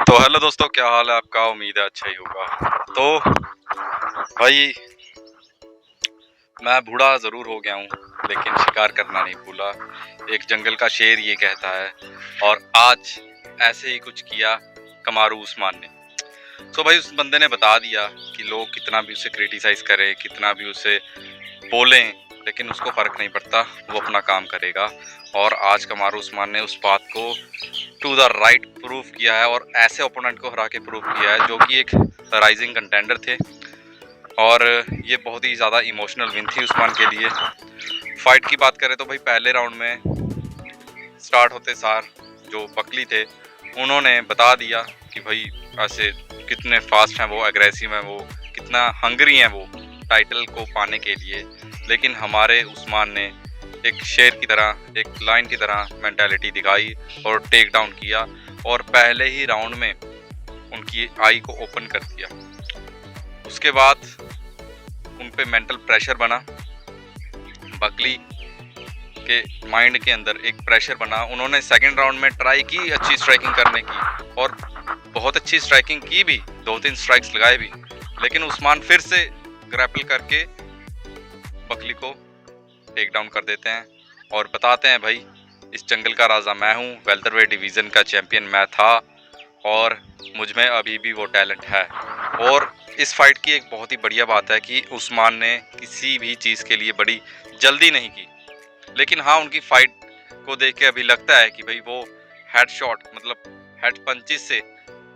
तो हेलो दोस्तों, क्या हाल है आपका। उम्मीद है अच्छा ही होगा। तो भाई, मैं बूढ़ा ज़रूर हो गया हूँ, लेकिन शिकार करना नहीं भूला। एक जंगल का शेर ये कहता है, और आज ऐसे ही कुछ किया कमारू उस्मान ने। तो भाई, उस बंदे ने बता दिया कि लोग कितना भी उसे क्रिटिसाइज़ करें, कितना भी उसे बोलें, लेकिन उसको फ़र्क नहीं पड़ता, वो अपना काम करेगा। और आज कमारू उस्मान ने उस बात को टू द राइट प्रूव किया है, और ऐसे ओपोनेंट को हरा के प्रूव किया है जो कि एक राइजिंग कंटेंडर थे। और ये बहुत ही ज़्यादा इमोशनल विन थी उस्मान के लिए। फाइट की बात करें तो भाई, पहले राउंड में स्टार्ट होते सार जो बकली थे, उन्होंने बता दिया कि भाई ऐसे कितने फास्ट हैं वो, एग्रेसिव हैं वो, कितना हंगरी हैं वो टाइटल को पाने के लिए। लेकिन हमारे उस्मान ने एक शेर की तरह, एक लाइन की तरह मेंटालिटी दिखाई और टेक डाउन किया, और पहले ही राउंड में उनकी आई को ओपन कर दिया। उसके बाद उन पे मेंटल प्रेशर बना, बकली के माइंड के अंदर एक प्रेशर बना। उन्होंने सेकंड राउंड में ट्राई की अच्छी स्ट्राइकिंग करने की, और बहुत अच्छी स्ट्राइकिंग की भी, 2-3 स्ट्राइक्स लगाए भी, लेकिन उस्मान फिर से ग्रैपल करके बकली को टेक डाउन कर देते हैं और बताते हैं भाई, इस जंगल का राजा मैं हूँ, वेल्टरवेट डिवीज़न का चैंपियन मैं था, और मुझ में अभी भी वो टैलेंट है। और इस फाइट की एक बहुत ही बढ़िया बात है कि उस्मान ने किसी भी चीज़ के लिए बड़ी जल्दी नहीं की। लेकिन हाँ, उनकी फाइट को देख के अभी लगता है कि भाई वो हेड शॉट, मतलब हेड पंचेस से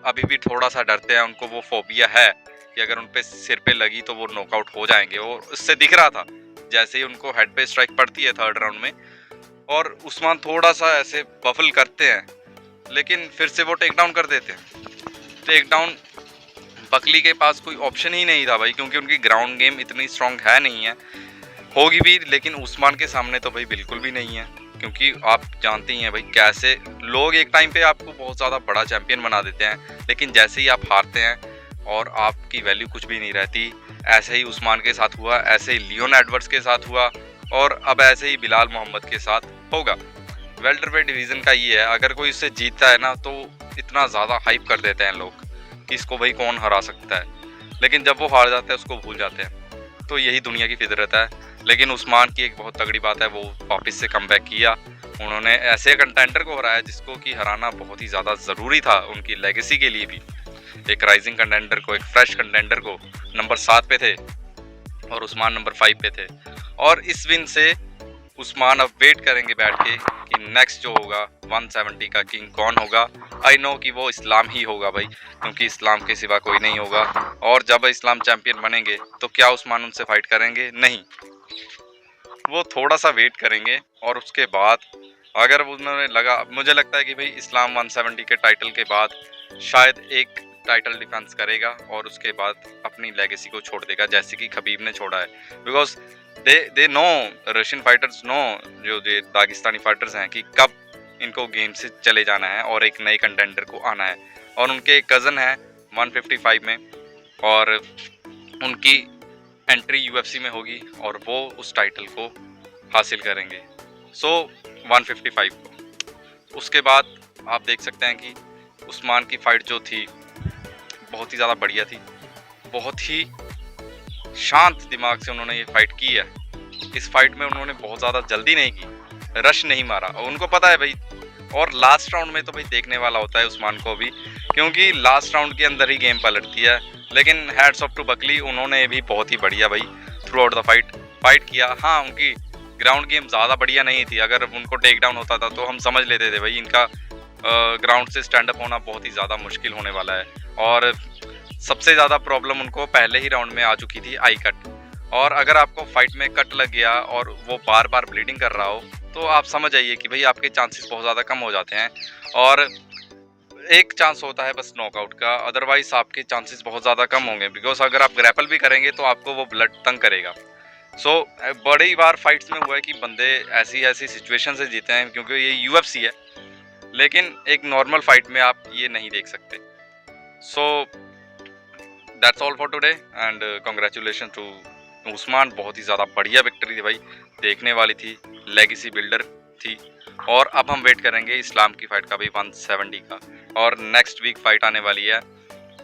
अभी भी थोड़ा सा डरते हैं। उनको वो फोबिया है कि अगर उन पे सिर पे लगी तो वो नॉकआउट हो जाएंगे, और उससे दिख रहा था जैसे ही उनको हेड पे स्ट्राइक पड़ती है थर्ड राउंड में, और उस्मान थोड़ा सा ऐसे बफल करते हैं, लेकिन फिर से वो टेक डाउन कर देते हैं। टेक डाउन बकली के पास कोई ऑप्शन ही नहीं था भाई, क्योंकि उनकी ग्राउंड गेम इतनी स्ट्रांग है नहीं है, होगी भी, लेकिन उस्मान के सामने तो भाई बिल्कुल भी नहीं है। क्योंकि आप जानते ही हैं भाई, कैसे लोग एक टाइम पे आपको बहुत ज़्यादा बड़ा चैंपियन बना देते हैं, लेकिन जैसे ही आप हारते हैं और आपकी वैल्यू कुछ भी नहीं रहती। ऐसे ही उस्मान के साथ हुआ, ऐसे ही लियोन एडवर्ड्स के साथ हुआ, और अब ऐसे ही बिलाल मोहम्मद के साथ होगा। वेल्टरवेट डिवीज़न का ये है, अगर कोई इससे जीतता है ना, तो इतना ज़्यादा हाइप कर देते हैं लोग कि इसको भाई कौन हरा सकता है, लेकिन जब वो हार जाता है उसको भूल जाते हैं। तो यही दुनिया की फितरत है। लेकिन उस्मान की एक बहुत तगड़ी बात है, वो वापस से कमबैक किया। उन्होंने ऐसे कंटेंडर को हराया जिसको कि हराना बहुत ही ज़्यादा ज़रूरी था उनकी लेगेसी के लिए भी। एक राइजिंग कंटेंडर को, एक फ्रेश कंटेंडर को, नंबर 7 पे थे और उस्मान नंबर 5 पे थे। और इस विन से उस्मान अब वेट करेंगे बैठ के कि नेक्स्ट जो होगा 170 का किंग कौन होगा। आई नो कि वो इस्लाम ही होगा भाई, क्योंकि इस्लाम के सिवा कोई नहीं होगा। और जब इस्लाम चैंपियन बनेंगे तो क्या उस्मान उनसे फाइट करेंगे? नहीं, वो थोड़ा सा वेट करेंगे, और उसके बाद अगर उन्होंने मुझे लगता है कि भाई इस्लाम 170 के टाइटल के बाद शायद एक टाइटल डिफेंस करेगा, और उसके बाद अपनी लेगेसी को छोड़ देगा, जैसे कि खबीब ने छोड़ा है। Because they know, Russian fighters know, जो दागिस्तानी फाइटर्स हैं, कि कब इनको गेम से चले जाना है और एक नए कंटेंडर को आना है। और उनके कज़न है 155 में, और उनकी एंट्री यूएफसी में होगी, और वो उस टाइटल को हासिल करेंगे। सो 155 को। उसके बाद आप देख सकते हैं कि उस्मान की फ़ाइट जो थी बहुत ही ज़्यादा बढ़िया थी, बहुत ही शांत दिमाग से उन्होंने ये फाइट की है। इस फाइट में उन्होंने बहुत ज़्यादा जल्दी नहीं की, रश नहीं मारा, और उनको पता है भाई। और लास्ट राउंड में तो भाई देखने वाला होता है उस्मान को भी, क्योंकि लास्ट राउंड के अंदर ही गेम पलटती है। लेकिन हैट्स ऑफ टू बकली, उन्होंने भी बहुत ही बढ़िया भाई थ्रू आउट द फाइट किया। हाँ, उनकी ग्राउंड गेम ज़्यादा बढ़िया नहीं थी। अगर उनको टेक डाउन होता था तो हम समझ लेते थे भाई इनका ग्राउंड से स्टैंड अप होना बहुत ही ज़्यादा मुश्किल होने वाला है। और सबसे ज़्यादा प्रॉब्लम उनको पहले ही राउंड में आ चुकी थी, आई कट। और अगर आपको फाइट में कट लग गया और वो बार बार ब्लीडिंग कर रहा हो, तो आप समझ जाइए कि भाई आपके चांसेस बहुत ज़्यादा कम हो जाते हैं। और एक चांस होता है बस नॉकआउट का, अदरवाइज आपके चांसेस बहुत ज़्यादा कम होंगे। बिकॉज अगर आप ग्रैपल भी करेंगे तो आपको वो ब्लड तंग करेगा। सो बड़ी बार फाइट्स में हुआ है कि बंदे ऐसी ऐसी सिचुएशन से जीते हैं, क्योंकि ये यूएफसी है। लेकिन एक नॉर्मल फाइट में आप ये नहीं देख सकते। So that's all for today, and congratulation to Usman. बहुत ही ज़्यादा बढ़िया विक्ट्री थी भाई, देखने वाली थी। लेगेसी बिल्डर थी। और अब हम वेट करेंगे इस्लाम की फ़ाइट का भी 170 का। और नेक्स्ट वीक फ़ाइट आने वाली है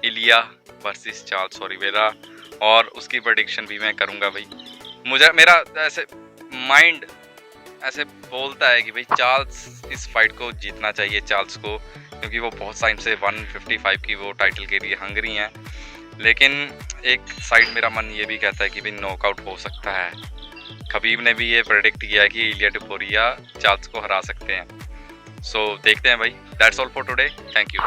इलिया वर्सेस चार्ल्स ओलिवेरा, और उसकी प्रेडिक्शन भी मैं करूँगा भाई। मुझे मेरा ऐसे माइंड ऐसे बोलता है कि भाई चार्ल्स इस फाइट को जीतना चाहिए चार्ल्स को, क्योंकि वो बहुत टाइम से 155 की वो टाइटल के लिए हंगरी हैं। लेकिन एक साइड मेरा मन ये भी कहता है कि भाई नॉकआउट हो सकता है। खबीब ने भी ये प्रेडिक्ट किया है कि इलिया टुपुरिया चार्ल्स को हरा सकते हैं। सो देखते हैं भाई। That's all for today, thank you.